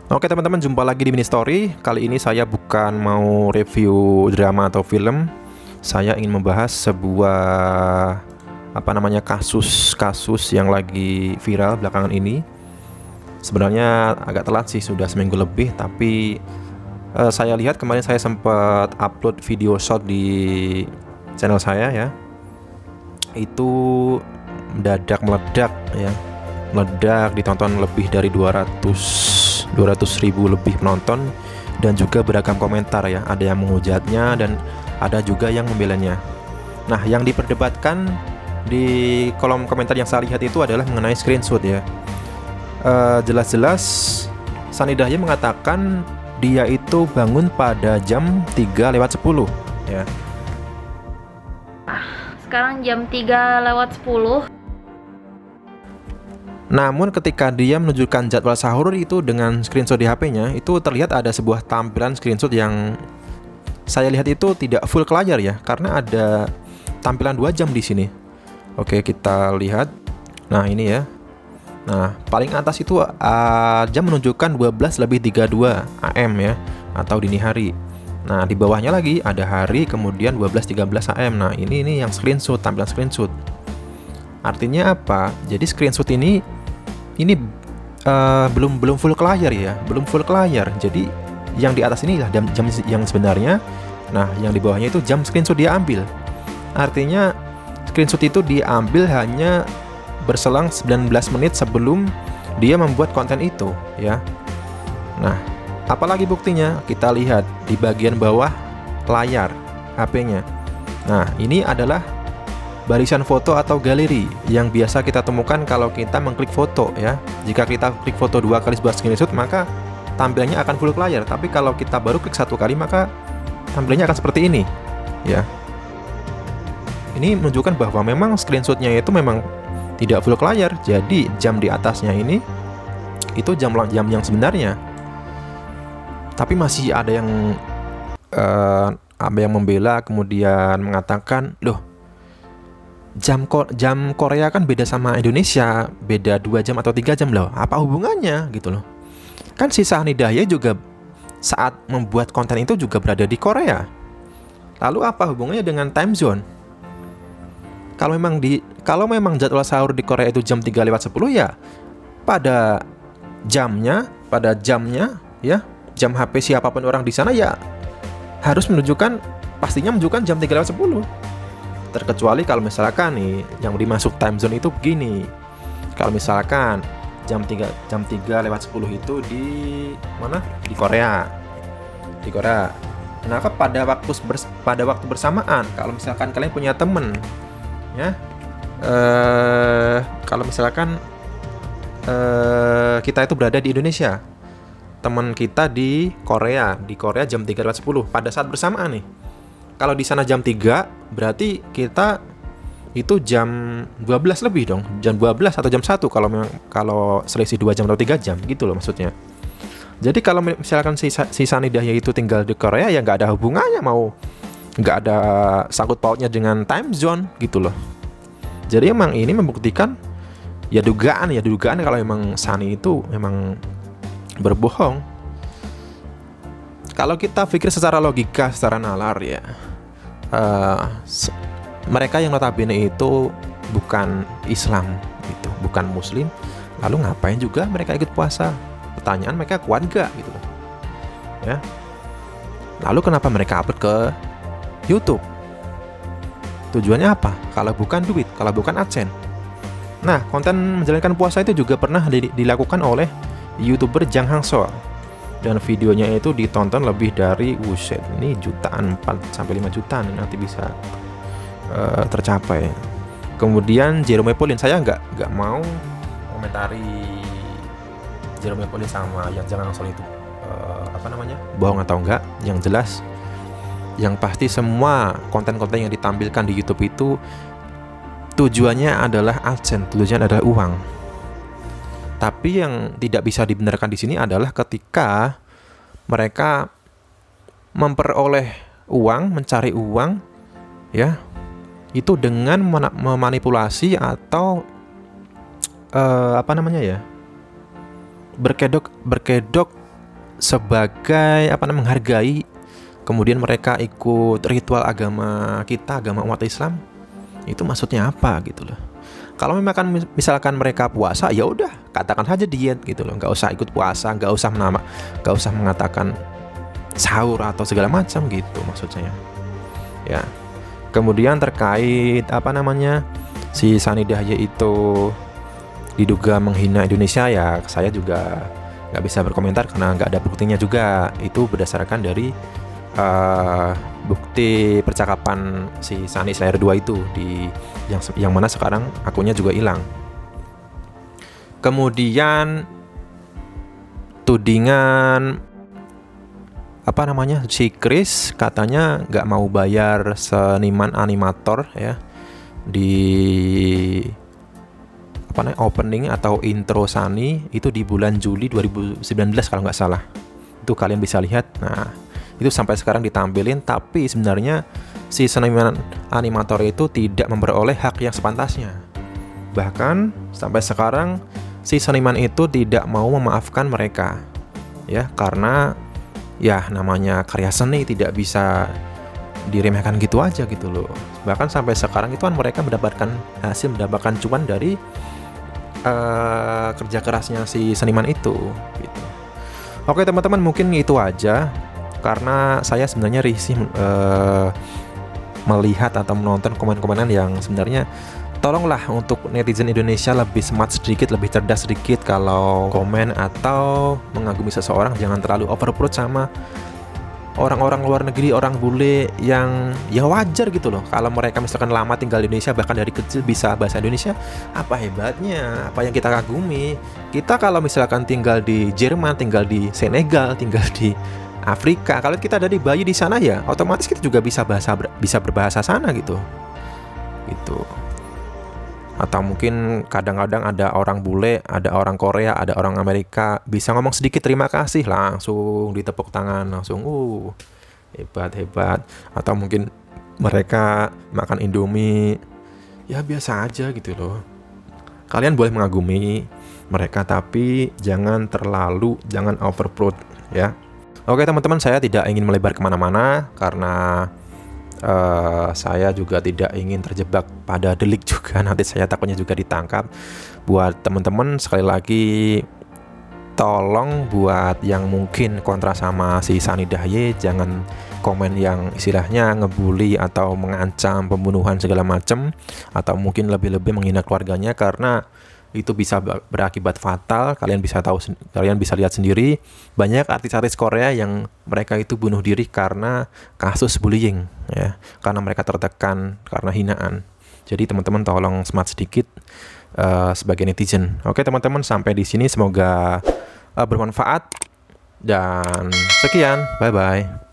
Oke teman-teman, jumpa lagi di Mini Story. Kali ini saya bukan mau review drama atau film. Saya ingin membahas sebuah kasus-kasus yang lagi viral belakangan ini. Sebenarnya agak telat sih, sudah seminggu lebih. Tapi saya lihat kemarin saya sempat upload video short di channel saya ya. Itu mendadak meledak ya. Meledak, ditonton lebih dari 200.000 lebih penonton, dan juga beragam komentar ya. Ada yang menghujatnya dan ada juga yang membelanya. Nah, yang diperdebatkan di kolom komentar yang saya lihat itu adalah mengenai screenshot ya. Jelas-jelas Sani Dahya mengatakan dia itu bangun pada jam 3:10 ya. Sekarang jam 3:10. Namun ketika dia menunjukkan jadwal sahur itu dengan screenshot di HP-nya, itu terlihat ada sebuah tampilan screenshot yang saya lihat itu tidak full ke layar ya, karena ada tampilan 2 jam di sini. Oke, kita lihat. Nah, ini ya. Nah, paling atas itu jam menunjukkan 12:32 AM ya, atau dini hari. Nah, di bawahnya lagi ada hari, kemudian 12:13 AM. Nah, ini yang screenshot, tampilan screenshot. Artinya apa? Jadi screenshot ini belum full ke layar ya, belum full ke layar. Jadi yang di atas ini lah jam yang sebenarnya. Nah, yang di bawahnya itu jam screenshot dia ambil. Artinya screenshot itu diambil hanya berselang 19 menit sebelum dia membuat konten itu ya. Nah, apalagi buktinya? Kita lihat di bagian bawah layar HP-nya. Nah, ini adalah barisan foto atau galeri yang biasa kita temukan kalau kita mengklik foto ya. Jika kita klik foto 2 kali sebuah screenshot, maka tampilannya akan full ke layar. Tapi kalau kita baru klik 1 kali, maka tampilannya akan seperti ini ya. Ini menunjukkan bahwa memang screenshotnya itu memang tidak full ke layar. Jadi jam di atasnya ini itu jam yang sebenarnya. Tapi masih ada yang membela, kemudian mengatakan, loh, jam Korea kan beda sama Indonesia, beda 2 jam atau 3 jam loh. Apa hubungannya gitu loh. Kan si Sani Dahya juga saat membuat konten itu juga berada di Korea. Lalu apa hubungannya dengan time zone? Kalau memang jadwal sahur di Korea itu jam 3:10 ya, pada jamnya ya, jam HP siapapun orang di sana ya harus pastinya menunjukkan jam 3:10. Terkecuali kalau misalkan nih yang dimasuk time zone itu begini. Kalau misalkan jam 3:10 itu di mana? Di Korea. Nah, pada waktu bersamaan, kalau misalkan kalian punya temen ya, kalau misalkan kita itu berada di Indonesia, teman kita di Korea jam 3:10 pada saat bersamaan nih. Kalau di sana jam 3, berarti kita itu jam 12 lebih dong. Jam 12 atau jam 1 kalau selisih 2 jam atau 3 jam gitu loh maksudnya. Jadi kalau misalkan si Sani Dahya itu tinggal di Korea ya nggak ada hubungannya, nggak ada sangkut pautnya dengan time zone gitu loh. Jadi emang ini membuktikan ya dugaan kalau emang Sani itu memang berbohong. Kalau kita pikir secara logika, secara nalar ya, mereka yang notabene itu bukan Islam gitu, bukan Muslim, lalu ngapain juga mereka ikut puasa? Pertanyaan, mereka kuat gak gitu ya. Lalu kenapa mereka upload ke YouTube? Tujuannya apa? Kalau bukan duit, kalau bukan AdSense. Nah, konten menjalankan puasa itu juga pernah dilakukan oleh YouTuber Jang Hangso, dan videonya itu ditonton lebih dari ini jutaan, 4-5 jutaan nanti bisa tercapai. Kemudian Jerome Pauline, saya nggak mau komentari Jerome Pauline sama yang Jang Hangso itu bohong atau enggak. Yang jelas, yang pasti semua konten-konten yang ditampilkan di YouTube itu tujuannya adalah AdSense, tujuannya adalah uang. Tapi yang tidak bisa dibenarkan di sini adalah ketika mereka memperoleh uang, mencari uang ya, itu dengan memanipulasi atau berkedok sebagai menghargai, kemudian mereka ikut ritual agama kita, agama umat Islam, itu maksudnya apa gitu loh. Kalau misalkan mereka puasa, ya udah katakan saja diet gitu loh, nggak usah ikut puasa, nggak usah mengatakan sahur atau segala macam gitu maksudnya ya. Kemudian terkait si Sani Dahye itu diduga menghina Indonesia, ya saya juga nggak bisa berkomentar karena nggak ada buktinya juga. Itu berdasarkan dari bukti percakapan si Sani Slayer 2 itu yang mana sekarang akunnya juga hilang. Kemudian tudingan si Chris katanya nggak mau bayar seniman animator ya di opening atau intro Sani itu di bulan Juli 2019 kalau nggak salah. Itu kalian bisa lihat. Nah, itu sampai sekarang ditampilin, tapi sebenarnya si seniman animator itu tidak memperoleh hak yang sepantasnya. Bahkan sampai sekarang si seniman itu tidak mau memaafkan mereka. Ya, karena ya namanya karya seni tidak bisa diremehkan gitu aja gitu loh. Bahkan sampai sekarang itu kan mereka mendapatkan cuan dari kerja kerasnya si seniman itu gitu. Oke teman-teman, mungkin itu aja karena saya sebenarnya risih melihat atau menonton komen-komenan yang sebenarnya tolonglah untuk netizen Indonesia lebih smart sedikit, lebih cerdas sedikit kalau komen atau mengagumi seseorang. Jangan terlalu overproud sama orang-orang luar negeri, orang bule yang ya wajar gitu loh. Kalau mereka misalkan lama tinggal di Indonesia, bahkan dari kecil bisa bahasa Indonesia, apa hebatnya, apa yang kita kagumi. Kita kalau misalkan tinggal di Jerman, tinggal di Senegal, tinggal di Afrika, kalau kita dari bayi di sana ya otomatis kita juga bisa berbahasa sana gitu. Atau mungkin kadang-kadang ada orang bule, ada orang Korea, ada orang Amerika bisa ngomong sedikit terima kasih langsung ditepuk tangan, langsung hebat. Atau mungkin mereka makan Indomie ya biasa aja gitu loh. Kalian boleh mengagumi mereka, tapi jangan overproud ya. Oke teman-teman, saya tidak ingin melebar kemana-mana karena saya juga tidak ingin terjebak pada delik juga. Nanti saya takutnya juga ditangkap. Buat teman-teman, sekali lagi tolong buat yang mungkin kontra sama si Sani Dahye, jangan komen yang istilahnya ngebully atau mengancam pembunuhan segala macam, atau mungkin lebih-lebih menghina keluarganya, karena itu bisa berakibat fatal. Kalian bisa lihat sendiri banyak artis-artis Korea yang mereka itu bunuh diri karena kasus bullying ya, karena mereka tertekan karena hinaan. Jadi teman-teman tolong smart sedikit sebagai netizen. Oke teman-teman, sampai di sini semoga bermanfaat dan sekian, bye bye.